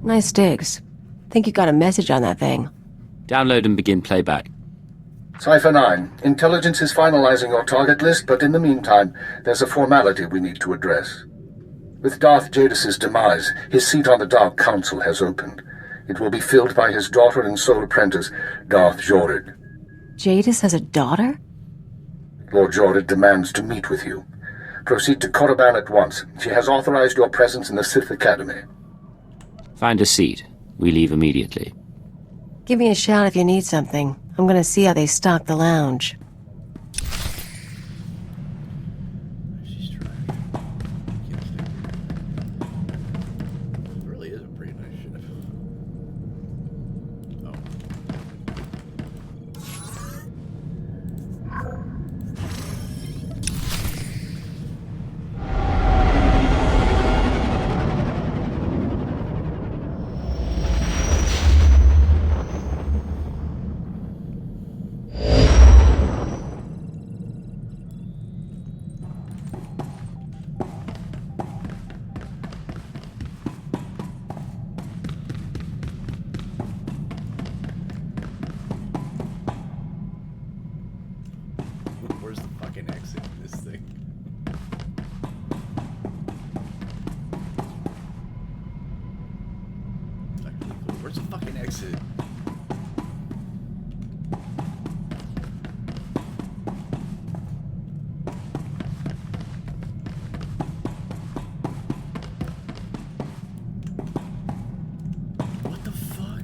Nice digs. Think you got a message on that thing. Download and begin playback. Cypher 9, Intelligence is finalizing your target list, but in the meantime, there's a formality we need to address. With Darth Jadis's demise, his seat on the Dark Council has opened. It will be filled by his daughter and sole apprentice, Darth Jorid. Jadis has a daughter? Lord Jorid demands to meet with you. Proceed to Korriban at once. She has authorized your presence in the Sith Academy. Find a seat. We leave immediately. Give me a shout if you need something. I'm gonna see how they stock the lounge. She's trying. It really is a pretty nice ship. Oh. Where's the fucking exit in this thing? Where's the fucking exit? What the fuck?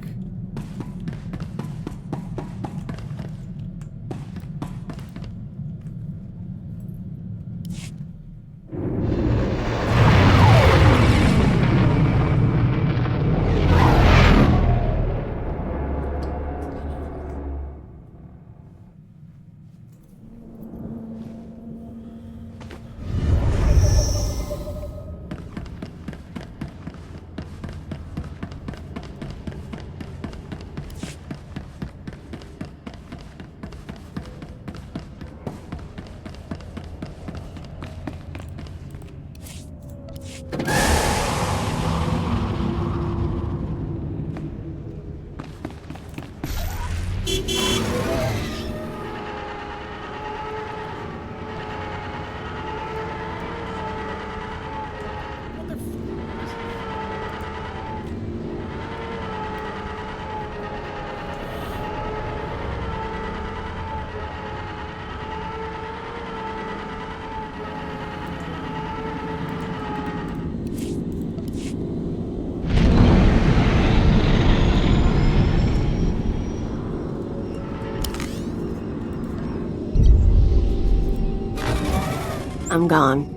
I'm gone.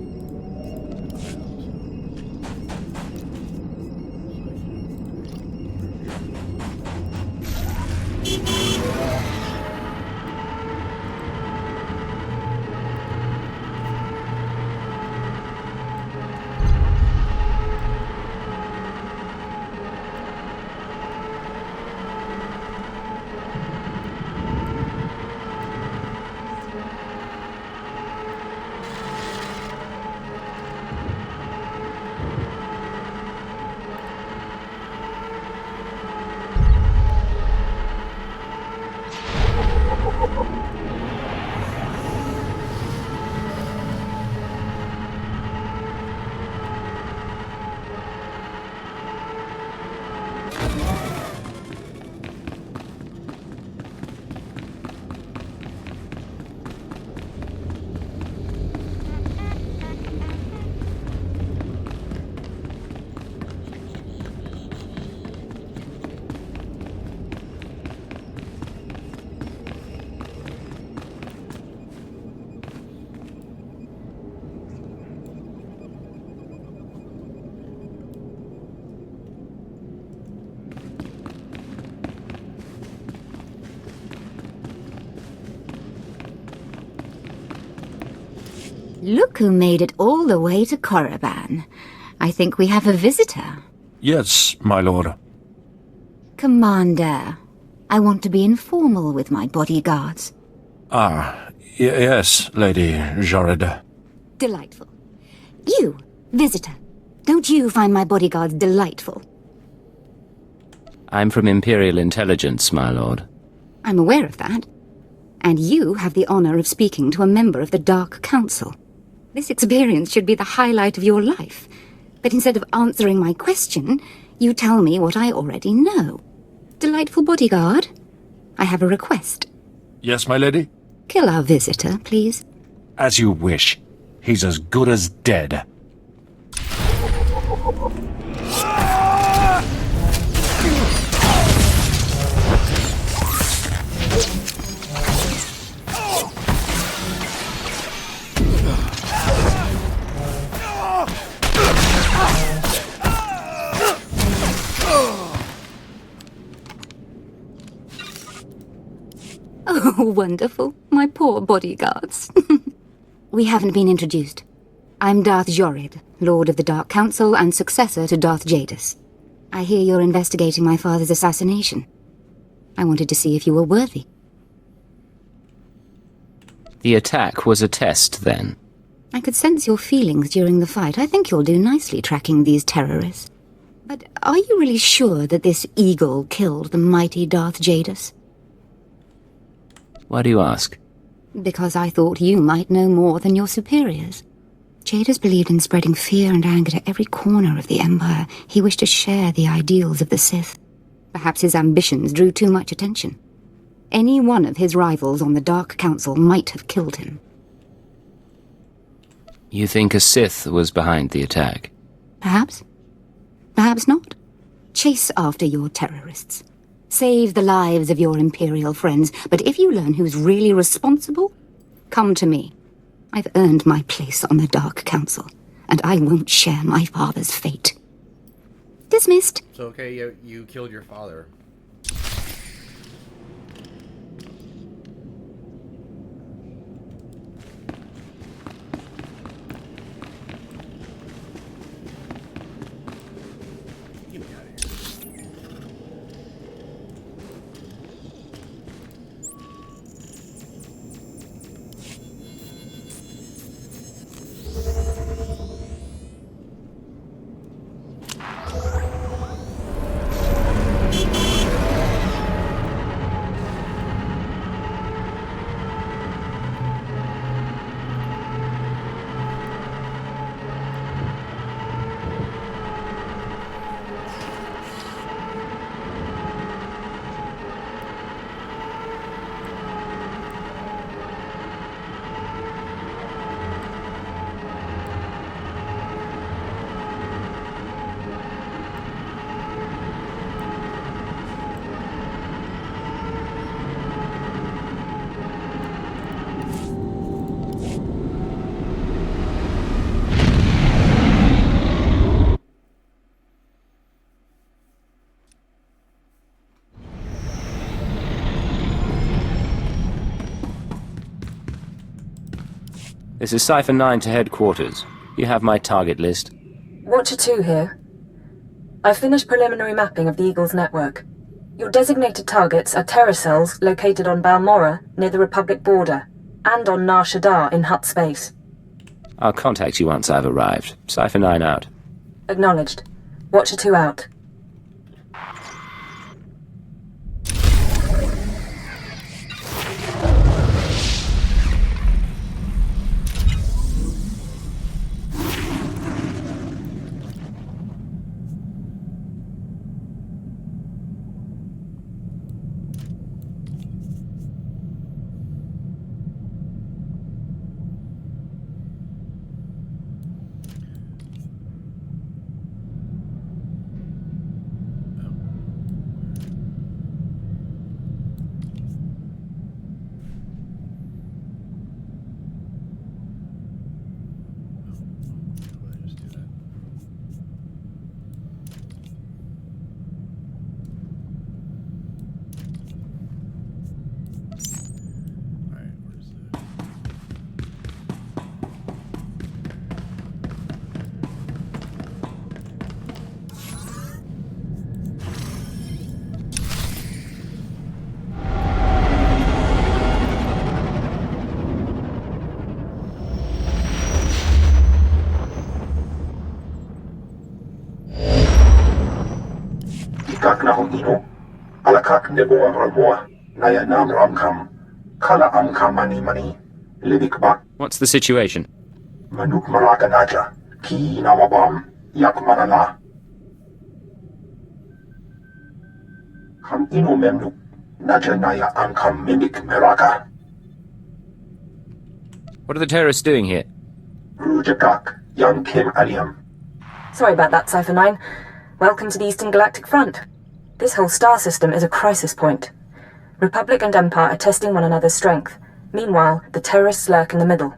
Look who made it all the way to Korriban. I think we have a visitor. Yes, my lord. Commander, I want to be informal with my bodyguards. Yes, Lady Jorid. Delightful. You, visitor, don't you find my bodyguards delightful? I'm from Imperial Intelligence, my lord. I'm aware of that. And you have the honor of speaking to a member of the Dark Council. This experience should be the highlight of your life. But instead of answering my question, you tell me what I already know. Delightful bodyguard, I have a request. Yes, my lady? Kill our visitor, please. As you wish. He's as good as dead. Oh, wonderful. My poor bodyguards. We haven't been introduced. I'm Darth Jorid, Lord of the Dark Council and successor to Darth Jadis. I hear you're investigating my father's assassination. I wanted to see if you were worthy. The attack was a test, then. I could sense your feelings during the fight. I think you'll do nicely tracking these terrorists. But are you really sure that this eagle killed the mighty Darth Jadis? Why do you ask? Because I thought you might know more than your superiors. Jadis believed in spreading fear and anger to every corner of the Empire. He wished to share the ideals of the Sith. Perhaps his ambitions drew too much attention. Any one of his rivals on the Dark Council might have killed him. You think a Sith was behind the attack? Perhaps. Perhaps not. Chase after your terrorists. Save the lives of your Imperial friends, but if you learn who's really responsible, come to me. I've earned my place on the Dark Council, and I won't share my father's fate. Dismissed. So, okay, you killed your father. Get me out of here. This is Cipher 9 to headquarters. You have my target list. Watcher 2 here. I've finished preliminary mapping of the Eagle's network. Your designated targets are terror cells located on Balmorra, near the Republic border, and on Nar Shaddaa in Hutt space. I'll contact you once I've arrived. Cipher 9 out. Acknowledged. Watcher 2 out. kak na hong ino. Alakak nebo ang ramoa. Naya nam ramkam. Kala angkam mani. Lidik bak. What's the situation? Manuk maraka naja. Ki namabam. Yak manala. Kam ino memnuk. Naja naya angkam mimik meraka. What are the terrorists doing here? Rujakak. Yang Kim Aliam. Sorry about that, Cypher 9. Welcome to the Eastern Galactic Front. This whole star system is a crisis point. Republic and Empire are testing one another's strength. Meanwhile, the terrorists lurk in the middle.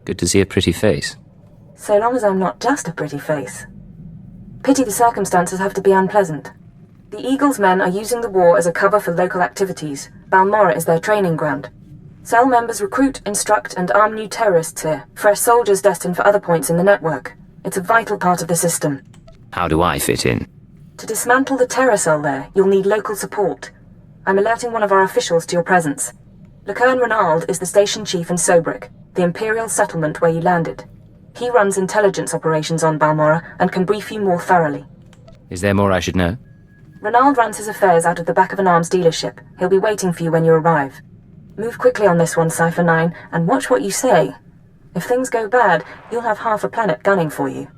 Good to see a pretty face. So long as I'm not just a pretty face. Pity the circumstances have to be unpleasant. The Eagle's men are using the war as a cover for local activities. Balmorra is their training ground. Cell members recruit, instruct, and arm new terrorists here. Fresh soldiers destined for other points in the network. It's a vital part of the system. How do I fit in? To dismantle the terror cell there, you'll need local support. I'm alerting one of our officials to your presence. Lucerne Renald is the station chief in Sobrik, the Imperial settlement where you landed. He runs intelligence operations on Balmorra and can brief you more thoroughly. Is there more I should know? Renald runs his affairs out of the back of an arms dealership. He'll be waiting for you when you arrive. Move quickly on this one, Cypher 9, and watch what you say. If things go bad, you'll have half a planet gunning for you.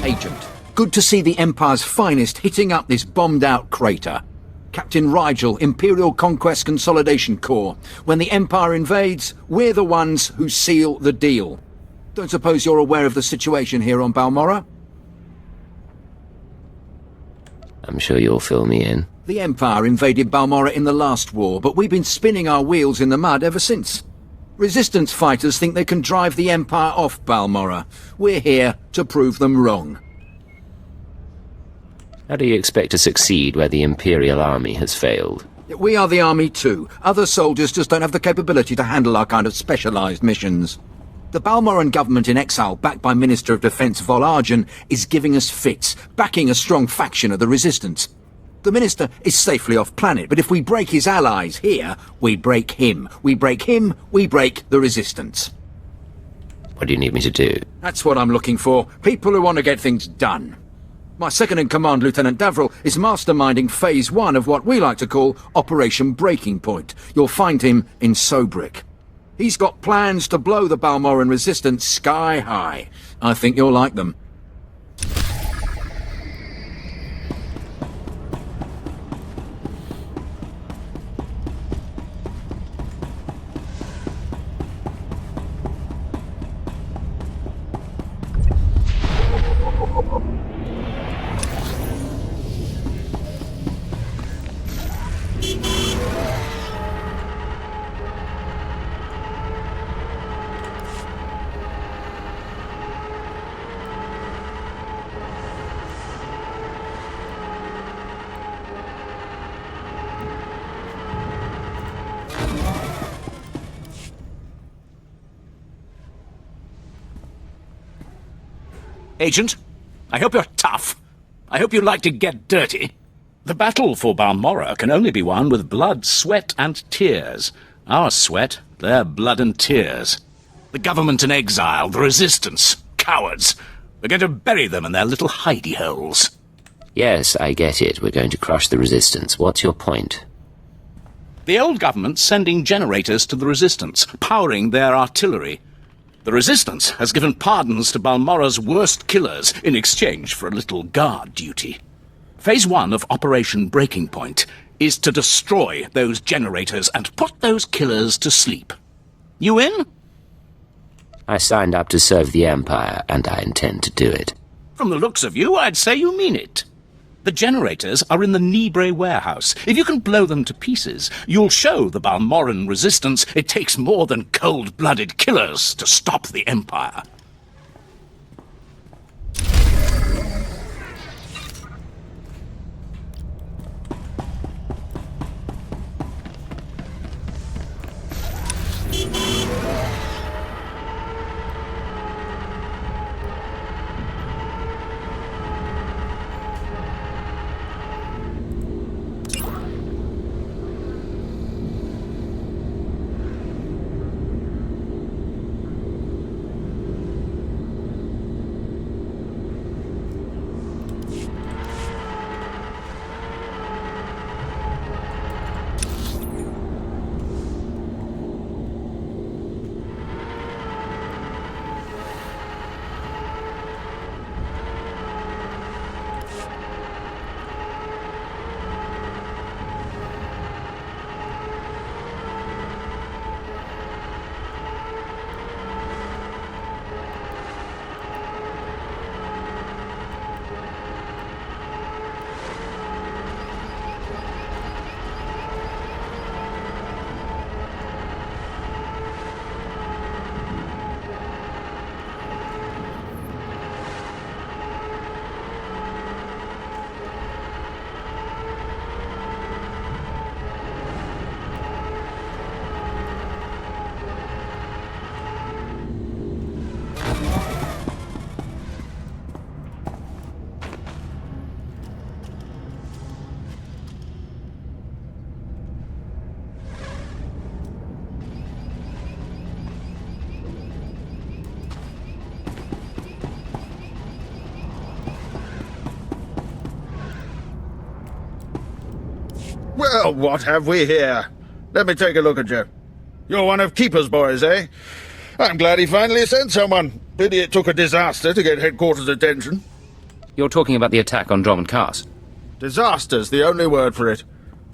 Agent, good to see the Empire's finest hitting up this bombed-out crater. Captain Rigel, Imperial Conquest Consolidation Corps. When the Empire invades, we're the ones who seal the deal. Don't suppose you're aware of the situation here on Balmorra? I'm sure you'll fill me in. The Empire invaded Balmorra in the last war, but we've been spinning our wheels in the mud ever since. Resistance fighters think they can drive the Empire off Balmorra. We're here to prove them wrong. How do you expect to succeed where the Imperial army has failed? We are the army too. Other soldiers just don't have the capability to handle our kind of specialised missions. The Balmorran government in exile, backed by Minister of Defence Vol Argen, is giving us fits, backing a strong faction of the Resistance. The Minister is safely off-planet, but if we break his allies here, we break him. We break him, we break the Resistance. What do you need me to do? That's what I'm looking for. People who want to get things done. My second-in-command, Lieutenant Davril, is masterminding Phase 1 of what we like to call Operation Breaking Point. You'll find him in Sobrik. He's got plans to blow the Balmorran Resistance sky high. I think you'll like them. Agent, I hope you're tough. I hope you like to get dirty. The battle for Balmorra can only be won with blood, sweat, and tears. Our sweat, their blood and tears. The government in exile, the resistance, cowards. We're going to bury them in their little hidey holes. Yes, I get it. We're going to crush the resistance. What's your point? The old government's sending generators to the resistance, powering their artillery. The resistance has given pardons to Balmora's worst killers in exchange for a little guard duty. Phase 1 of Operation Breaking Point is to destroy those generators and put those killers to sleep. You in? I signed up to serve the Empire, and I intend to do it. From the looks of you, I'd say you mean it. The generators are in the Nibre warehouse. If you can blow them to pieces, you'll show the Balmoran resistance it takes more than cold-blooded killers to stop the Empire. Well, what have we here? Let me take a look at you. You're one of Keeper's boys, eh? I'm glad he finally sent someone. Pity it took a disaster to get headquarters' attention. You're talking about the attack on Drummond Cast. Disaster's the only word for it.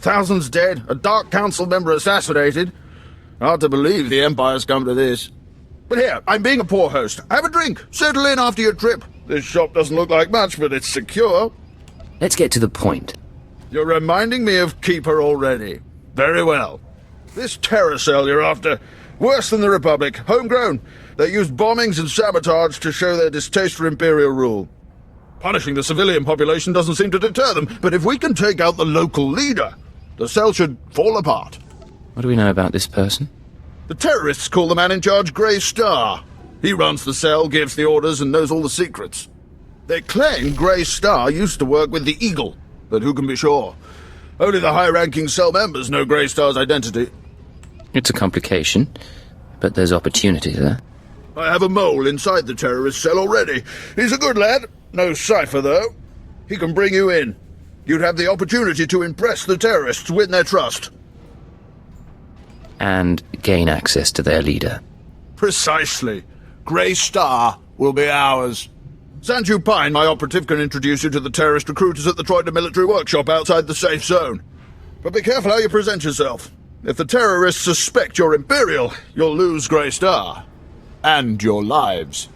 Thousands dead, a Dark Council member assassinated. Hard to believe the Empire's come to this. But here, I'm being a poor host. Have a drink. Settle in after your trip. This shop doesn't look like much, but it's secure. Let's get to the point. You're reminding me of Keeper already. Very well. This terror cell you're after, worse than the Republic, homegrown. They used bombings and sabotage to show their distaste for Imperial rule. Punishing the civilian population doesn't seem to deter them, but if we can take out the local leader, the cell should fall apart. What do we know about this person? The terrorists call the man in charge Grey Star. He runs the cell, gives the orders, and knows all the secrets. They claim Grey Star used to work with the Eagle, but who can be sure? Only the high-ranking cell members know Grey Star's identity. It's a complication, but there's opportunity there. I have a mole inside the terrorist cell already. He's a good lad. No cipher, though. He can bring you in. You'd have the opportunity to impress the terrorists, win their trust. And gain access to their leader. Precisely. Grey Star will be ours. Sanju Pine, my operative, can introduce you to the terrorist recruiters at the Troita military workshop outside the safe zone. But be careful how you present yourself. If the terrorists suspect you're Imperial, you'll lose Grey Star. And your lives.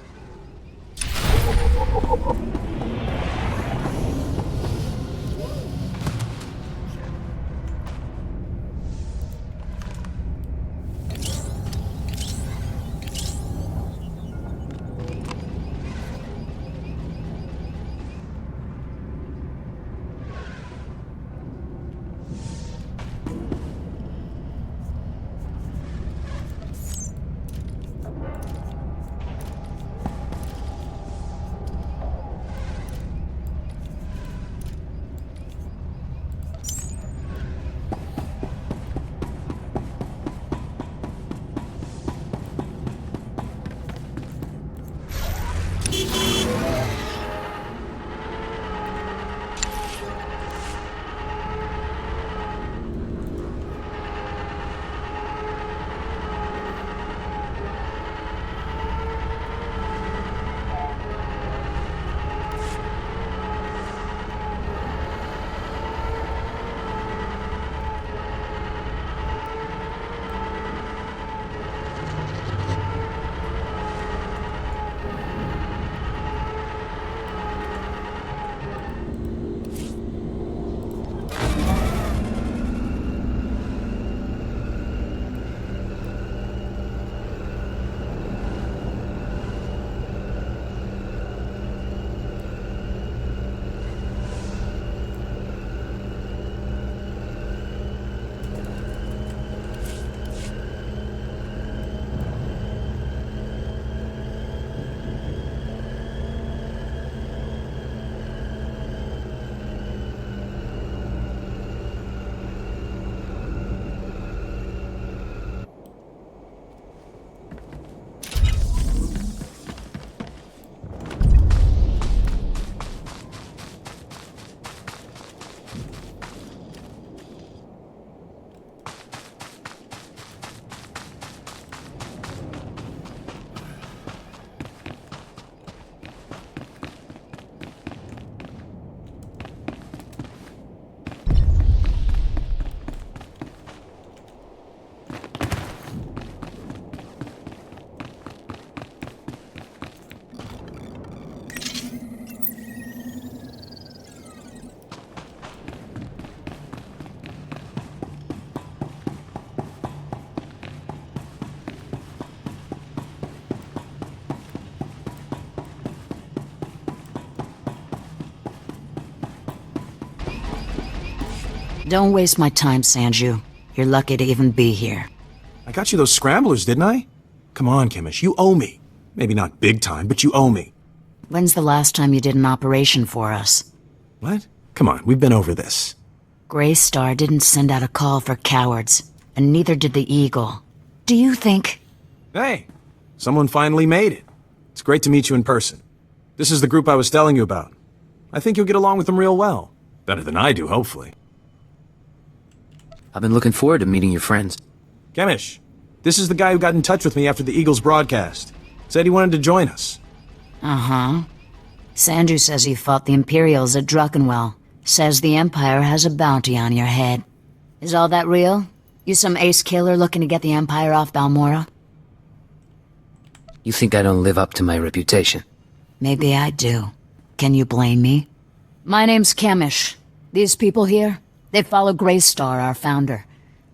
Don't waste my time, Sanju. You're lucky to even be here. I got you those scramblers, didn't I? Come on, Chemish, you owe me. Maybe not big time, but you owe me. When's the last time you did an operation for us? What? Come on, we've been over this. Greystar didn't send out a call for cowards, and neither did the Eagle. Do you think... Hey, someone finally made it. It's great to meet you in person. This is the group I was telling you about. I think you'll get along with them real well. Better than I do, hopefully. I've been looking forward to meeting your friends. Chemish, this is the guy who got in touch with me after the Eagles broadcast. Said he wanted to join us. Uh-huh. Sanju says you fought the Imperials at Druckenwell. Says the Empire has a bounty on your head. Is all that real? You some ace killer looking to get the Empire off Balmora? You think I don't live up to my reputation? Maybe I do. Can you blame me? My name's Chemish. These people here, they follow Greystar, our founder.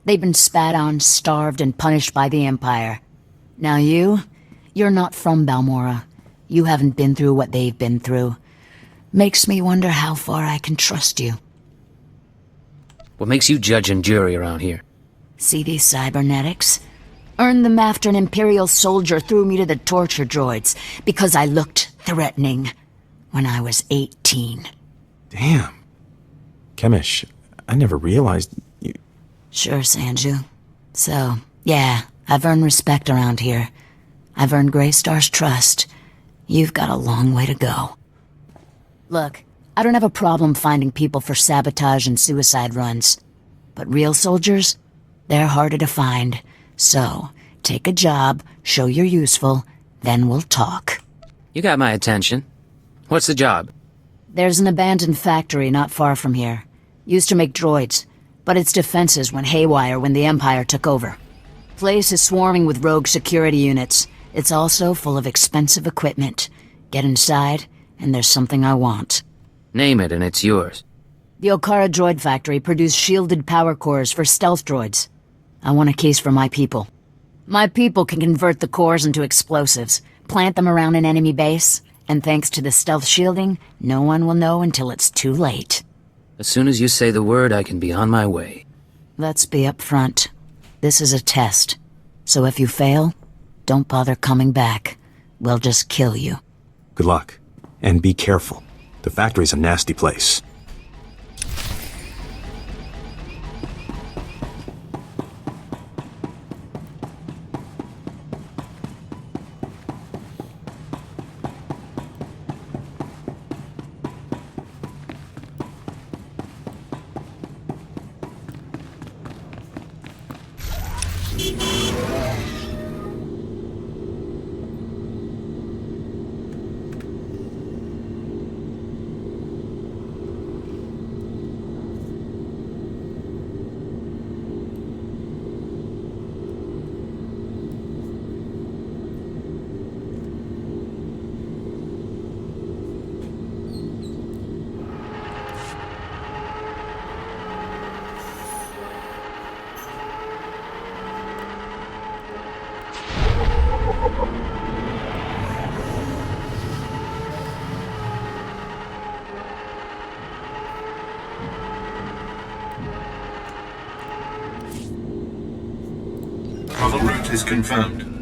They've been spat on, starved, and punished by the Empire. Now you're not from Balmora. You haven't been through what they've been through. Makes me wonder how far I can trust you. What makes you judge and jury around here? See these cybernetics? Earned them after an Imperial soldier threw me to the torture droids because I looked threatening when I was 18. Damn. Chemish, I never realized you... Sure, Sanju. So, yeah, I've earned respect around here. I've earned Greystar's trust. You've got a long way to go. Look, I don't have a problem finding people for sabotage and suicide runs. But real soldiers, they're harder to find. So, take a job, show you're useful, then we'll talk. You got my attention. What's the job? There's an abandoned factory not far from here. Used to make droids, but its defenses went haywire when the Empire took over. Place is swarming with rogue security units. It's also full of expensive equipment. Get inside, and there's something I want. Name it and it's yours. The Okara droid factory produced shielded power cores for stealth droids. I want a case for my people. My people can convert the cores into explosives, plant them around an enemy base, and thanks to the stealth shielding, no one will know until it's too late. As soon as you say the word, I can be on my way. Let's be upfront. This is a test. So if you fail, don't bother coming back. We'll just kill you. Good luck. And be careful. The factory's a nasty place. Travel route is confirmed.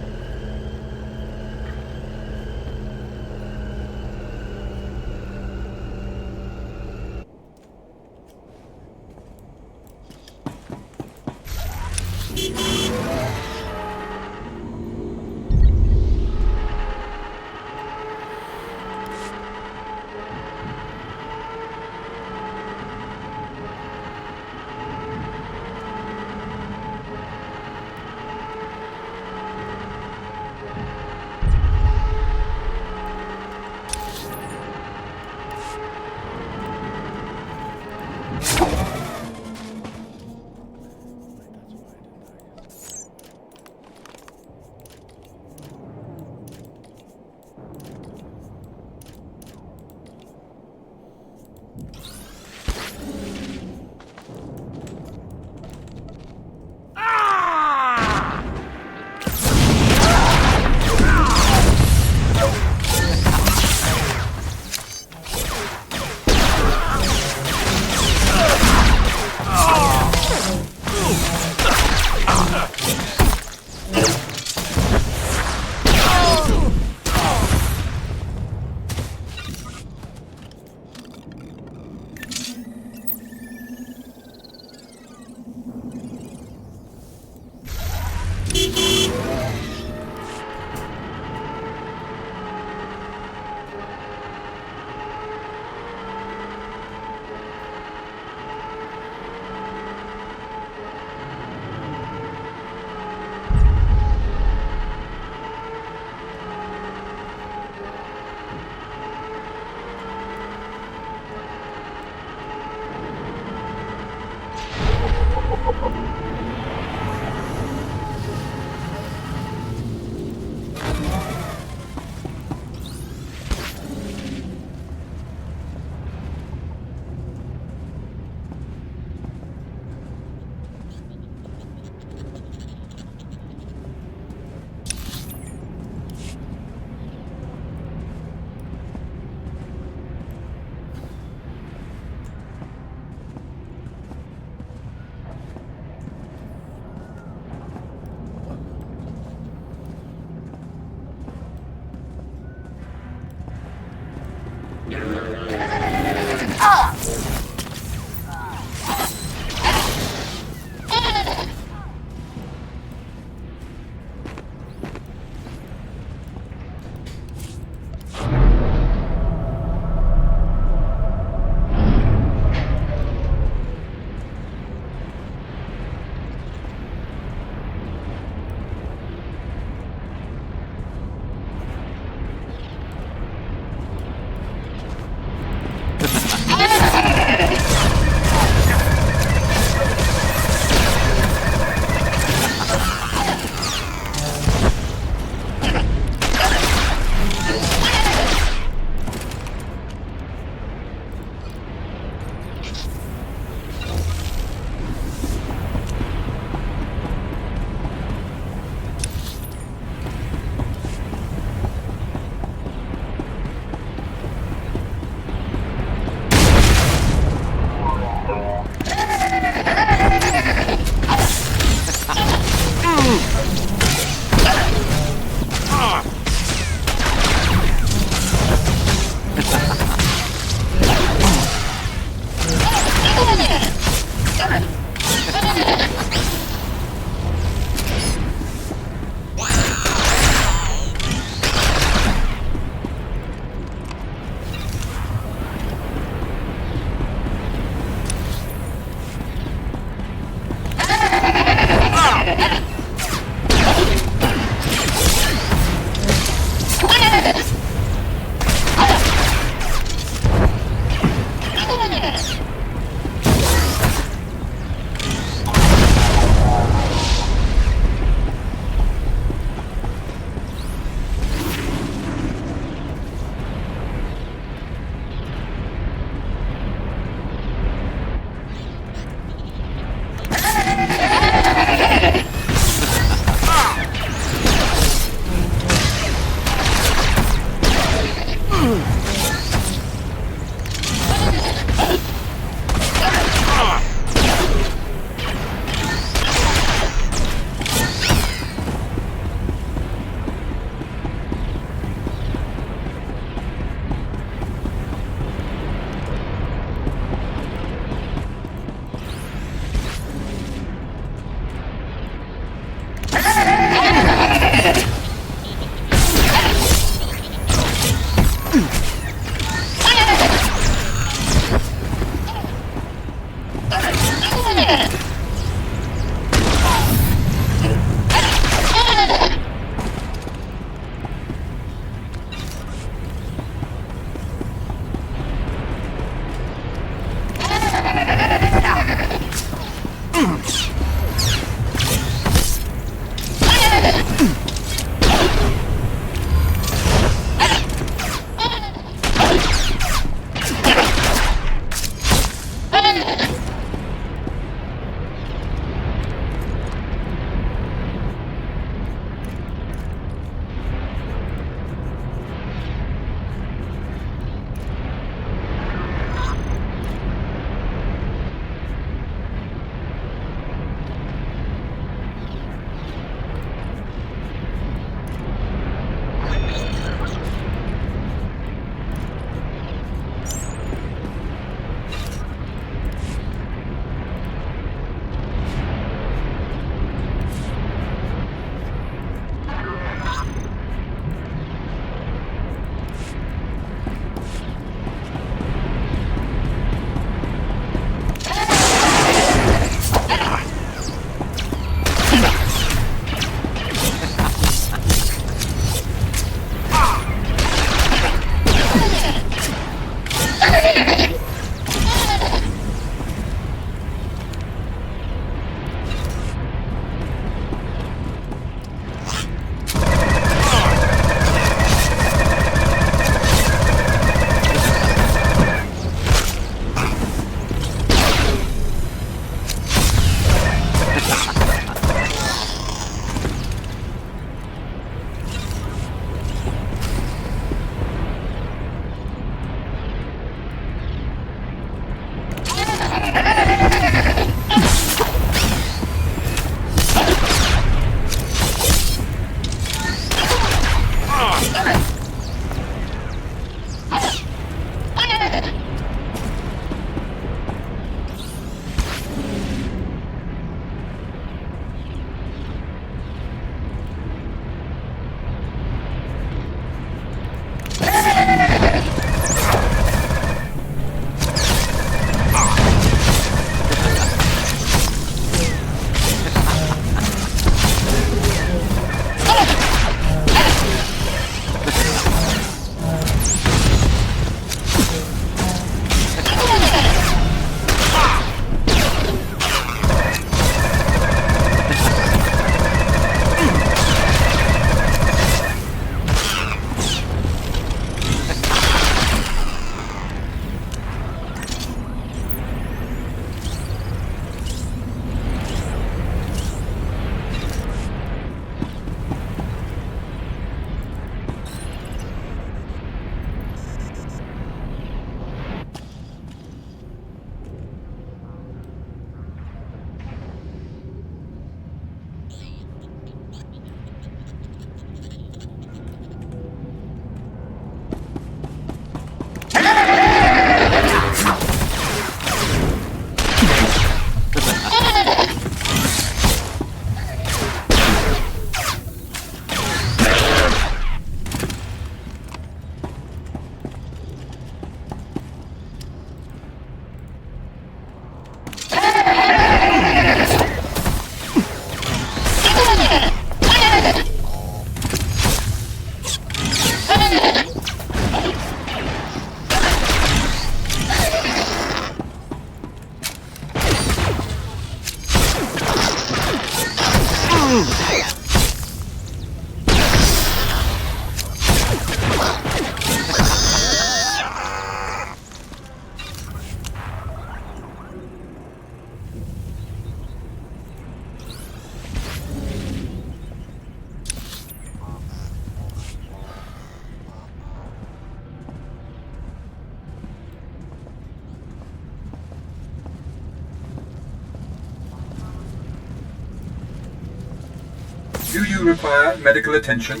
Do you require medical attention?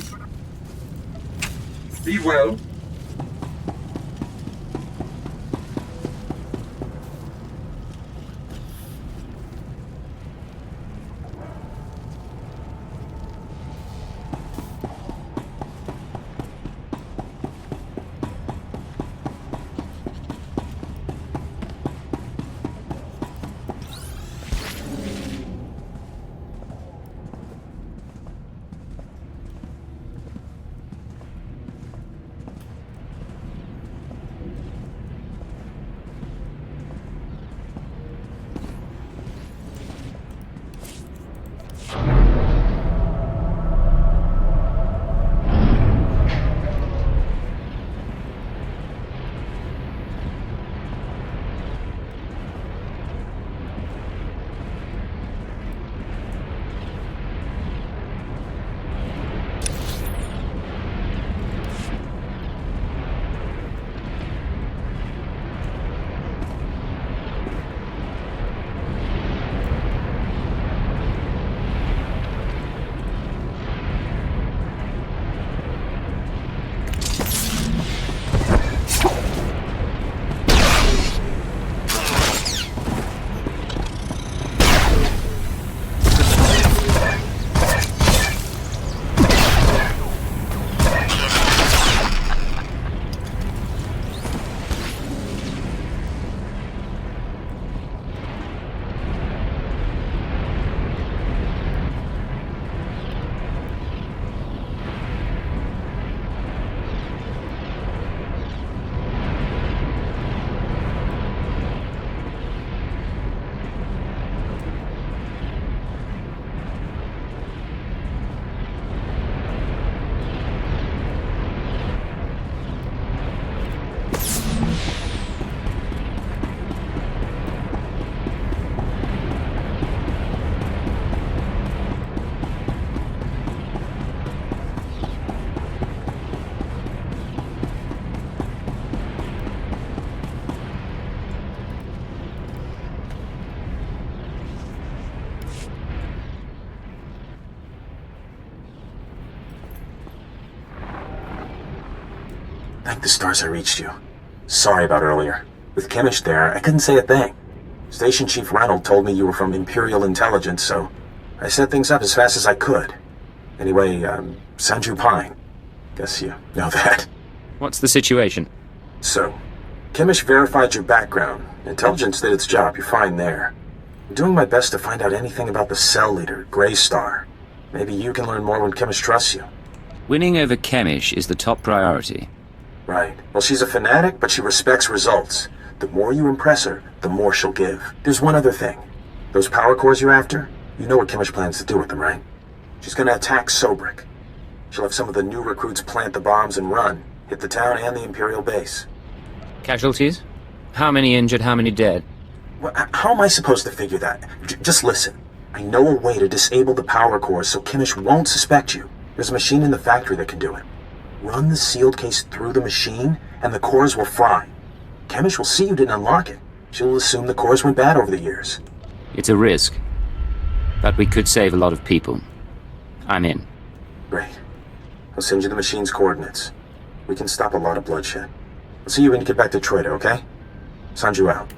Be well. Thank the stars I reached you. Sorry about earlier. With Kimmich there, I couldn't say a thing. Station Chief Reynolds told me you were from Imperial Intelligence, so I set things up as fast as I could. Anyway, Sanju Pine. Guess you know that. What's the situation? So, Kimmich verified your background. Intelligence did its job, you're fine there. I'm doing my best to find out anything about the cell leader, Grey Star. Maybe you can learn more when Kimmich trusts you. Winning over Chemish is the top priority. Right. Well, she's a fanatic, but she respects results. The more you impress her, the more she'll give. There's one other thing. Those power cores you're after, you know what Kimmich plans to do with them, right? She's gonna attack Sobrik. She'll have some of the new recruits plant the bombs and run, hit the town and the Imperial base. Casualties? How many injured, how many dead? Well, how am I supposed to figure that? Just listen. I know a way to disable the power cores so Kimmich won't suspect you. There's a machine in the factory that can do it. Run the sealed case through the machine, and the cores will fry. Kimmich will see you didn't unlock it. She'll assume the cores went bad over the years. It's a risk. But we could save a lot of people. I'm in. Great. I'll send you the machine's coordinates. We can stop a lot of bloodshed. I'll see you when you get back to Troida, okay? Sanju out.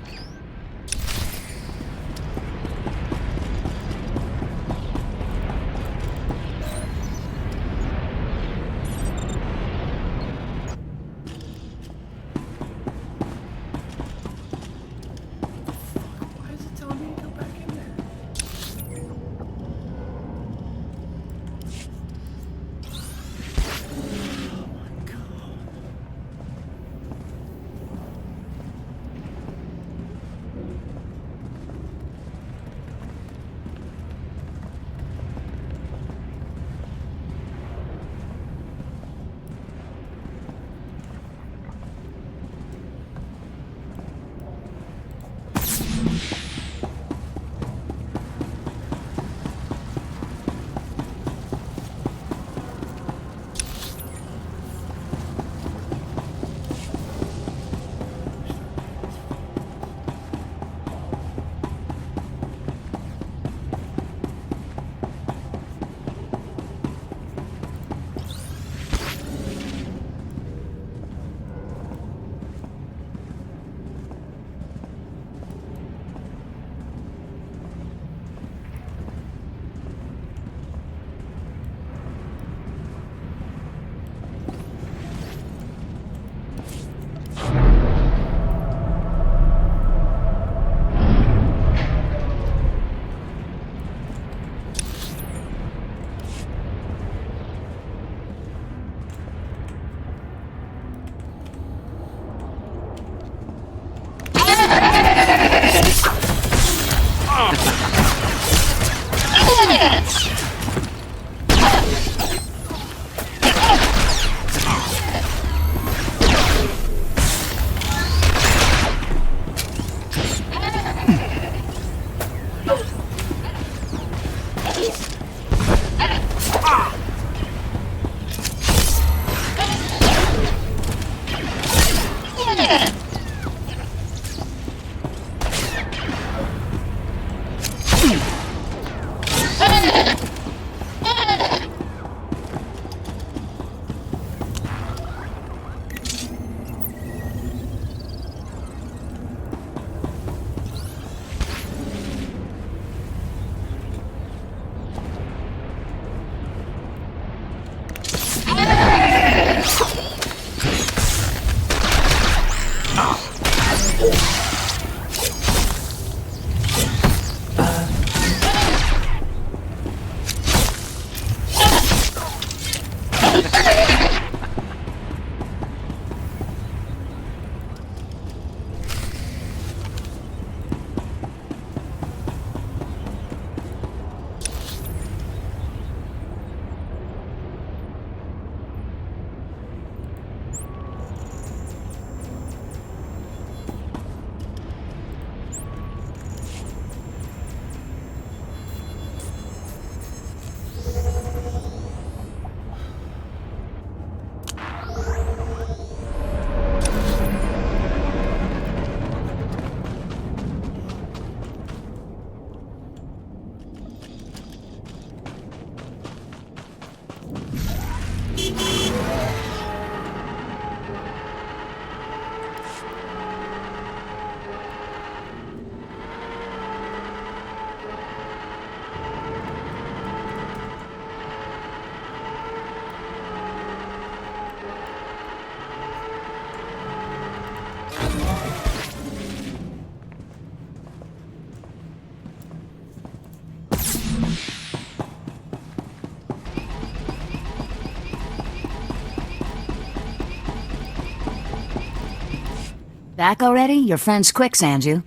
Back already? Your friend's quick, Sanju.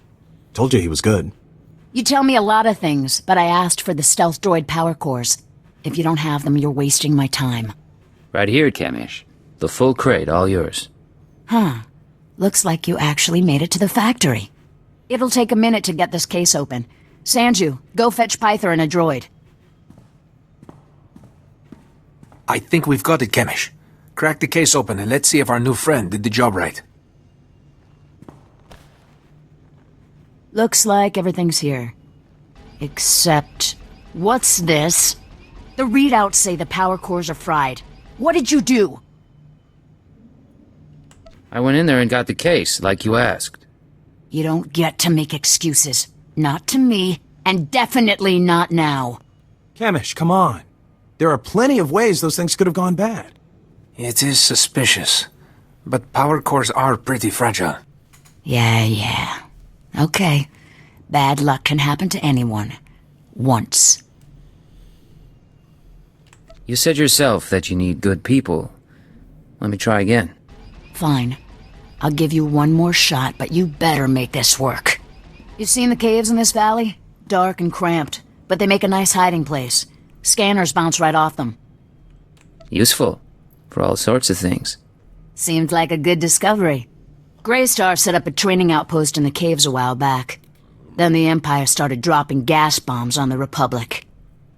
Told you he was good. You tell me a lot of things, but I asked for the stealth droid power cores. If you don't have them, you're wasting my time. Right here, Kamish. The full crate, all yours. Huh. Looks like you actually made it to the factory. It'll take a minute to get this case open. Sanju, go fetch Pyther and a droid. I think we've got it, Kamish. Crack the case open and let's see if our new friend did the job right. Looks like everything's here. Except... what's this? The readouts say the power cores are fried. What did you do? I went in there and got the case, like you asked. You don't get to make excuses. Not to me, and definitely not now. Kamish, come on. There are plenty of ways those things could have gone bad. It is suspicious, but power cores are pretty fragile. Yeah. Okay. Bad luck can happen to anyone. Once. You said yourself that you need good people. Let me try again. Fine. I'll give you one more shot, but you better make this work. You seen the caves in this valley? Dark and cramped, but they make a nice hiding place. Scanners bounce right off them. Useful. For all sorts of things. Seemed like a good discovery. Greystar set up a training outpost in the caves a while back. Then the Empire started dropping gas bombs on the Republic.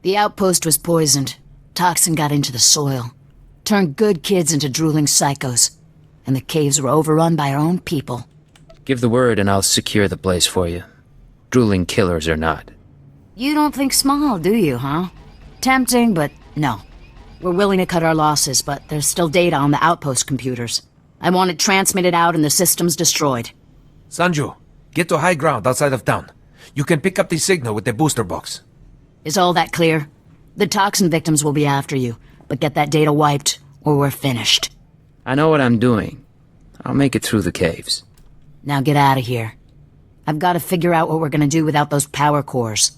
The outpost was poisoned. Toxin got into the soil. Turned good kids into drooling psychos. And the caves were overrun by our own people. Give the word and I'll secure the place for you. Drooling killers or not. You don't think small, do you, huh? Tempting, but no. We're willing to cut our losses, but there's still data on the outpost computers. I want it transmitted out and the systems destroyed. Sanju, get to high ground outside of town. You can pick up the signal with the booster box. Is all that clear? The toxin victims will be after you, but get that data wiped, or we're finished. I know what I'm doing. I'll make it through the caves. Now get out of here. I've got to figure out what we're gonna do without those power cores.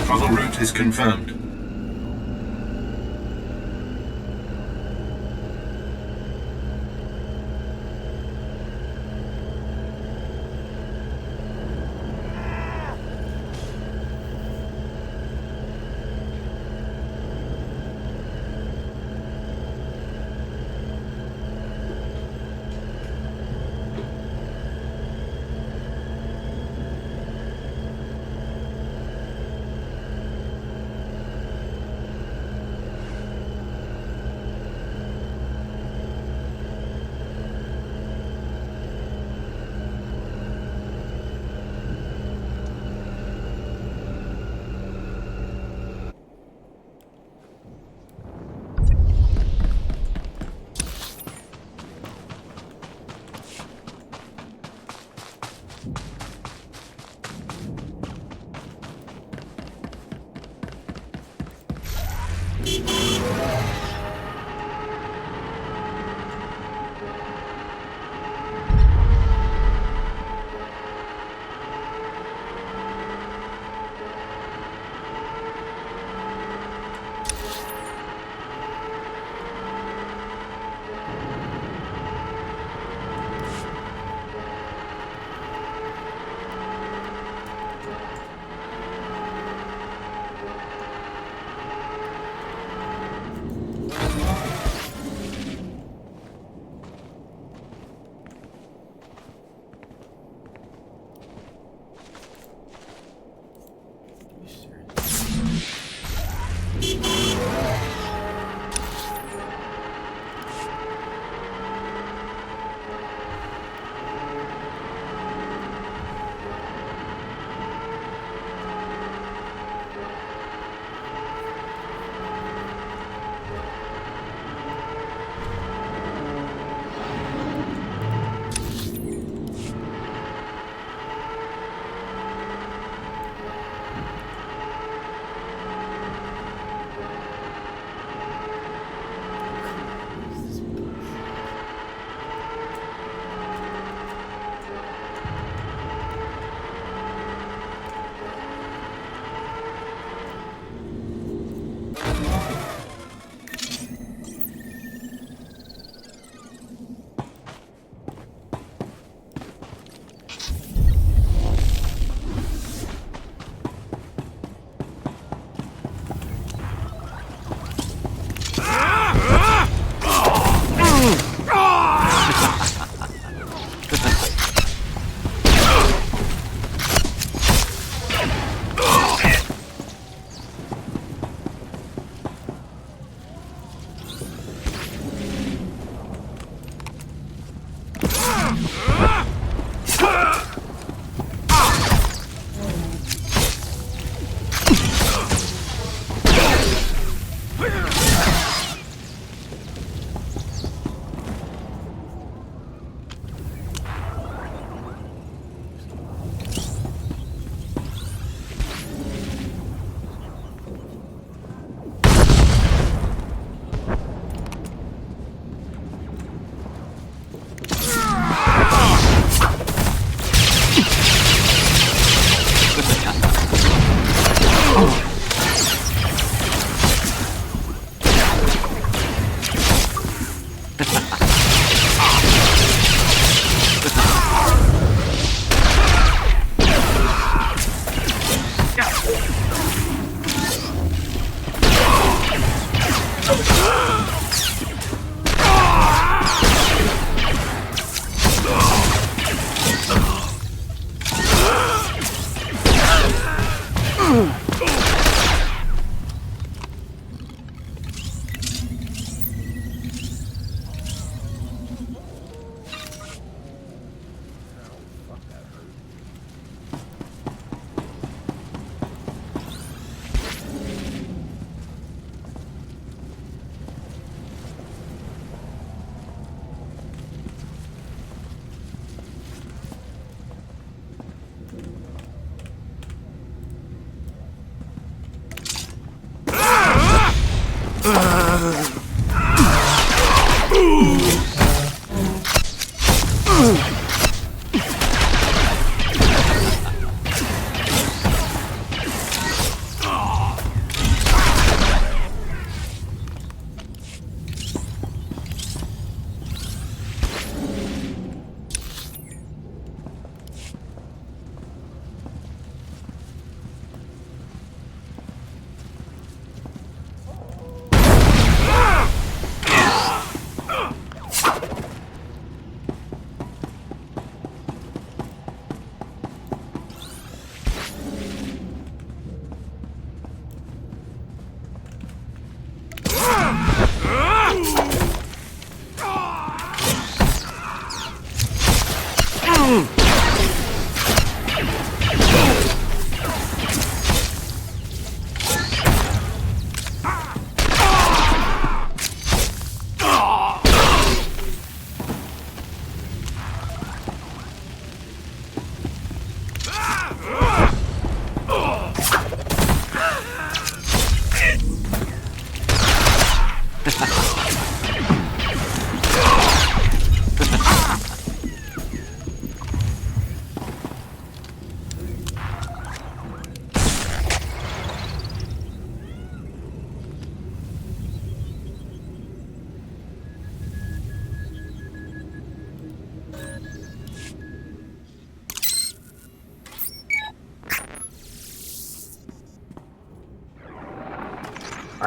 Travel route is confirmed.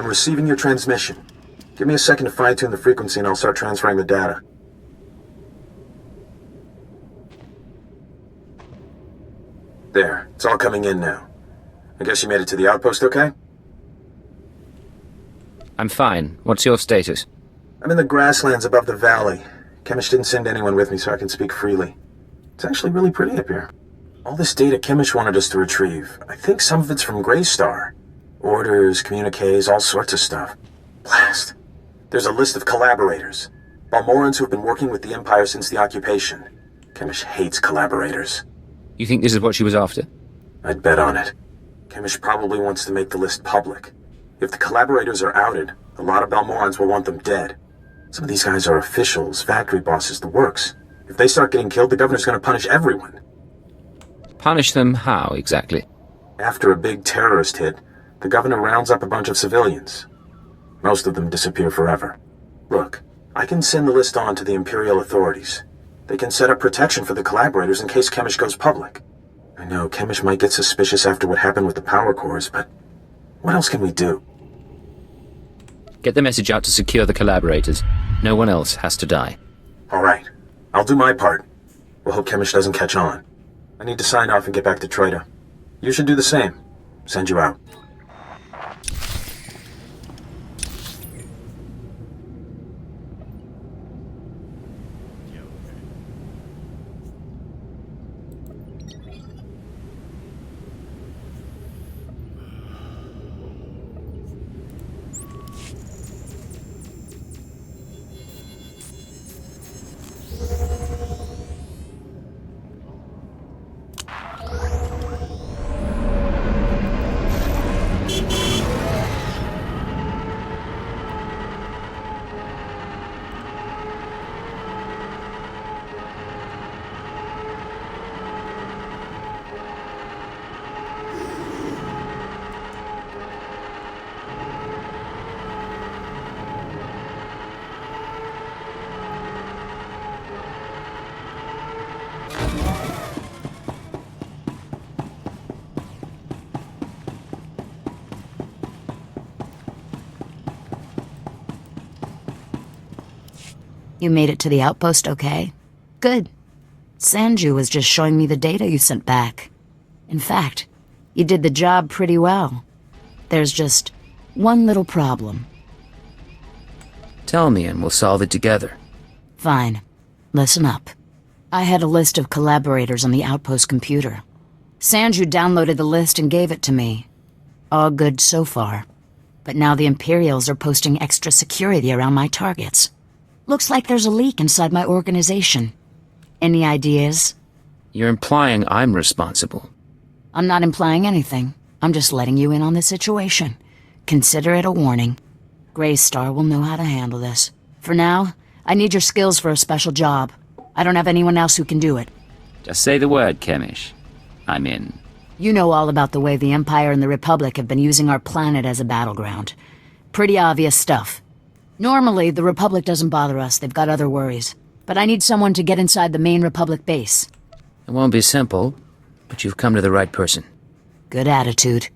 I'm receiving your transmission. Give me a second to fine-tune the frequency and I'll start transferring the data. There, it's all coming in now. I guess you made it to the outpost okay? I'm fine. What's your status? I'm in the grasslands above the valley. Chemish didn't send anyone with me so I can speak freely. It's actually really pretty up here. All this data Chemish wanted us to retrieve. I think some of it's from Greystar. Orders, communiques, all sorts of stuff. Blast. There's a list of collaborators. Balmorans who've been working with the Empire since the occupation. Chemish hates collaborators. You think this is what she was after? I'd bet on it. Chemish probably wants to make the list public. If the collaborators are outed, a lot of Balmorans will want them dead. Some of these guys are officials, factory bosses, the works. If they start getting killed, the governor's gonna punish everyone. Punish them how, exactly? After a big terrorist hit, the governor rounds up a bunch of civilians. Most of them disappear forever. Look, I can send the list on to the Imperial authorities. They can set up protection for the collaborators in case Chemish goes public. I know Chemish might get suspicious after what happened with the power cores, but what else can we do? Get the message out to secure the collaborators. No one else has to die. All right. I'll do my part. We'll hope Chemish doesn't catch on. I need to sign off and get back to Troida. You should do the same. Send you out. You made it to the outpost okay? Good. Sanju was just showing me the data you sent back. In fact, you did the job pretty well. There's just one little problem. Tell me and we'll solve it together. Fine. Listen up. I had a list of collaborators on the outpost computer. Sanju downloaded the list and gave it to me. All good so far. But now the Imperials are posting extra security around my targets. Looks like there's a leak inside my organization. Any ideas? You're implying I'm responsible. I'm not implying anything. I'm just letting you in on the situation. Consider it a warning. Greystar will know how to handle this. For now, I need your skills for a special job. I don't have anyone else who can do it. Just say the word, Chemish. I'm in. You know all about the way the Empire and the Republic have been using our planet as a battleground. Pretty obvious stuff. Normally, the Republic doesn't bother us. They've got other worries. But I need someone to get inside the main Republic base. It won't be simple, but you've come to the right person. Good attitude.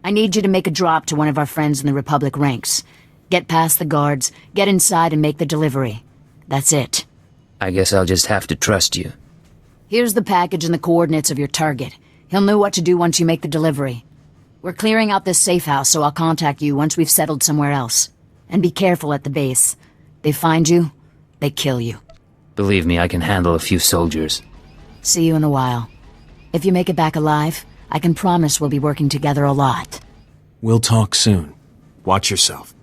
I need you to make a drop to one of our friends in the Republic ranks. Get past the guards, get inside and make the delivery. That's it. I guess I'll just have to trust you. Here's the package and the coordinates of your target. He'll know what to do once you make the delivery. We're clearing out this safe house, so I'll contact you once we've settled somewhere else. And be careful at the base. They find you, they kill you. Believe me, I can handle a few soldiers. See you in a while. If you make it back alive, I can promise we'll be working together a lot. We'll talk soon. Watch yourself.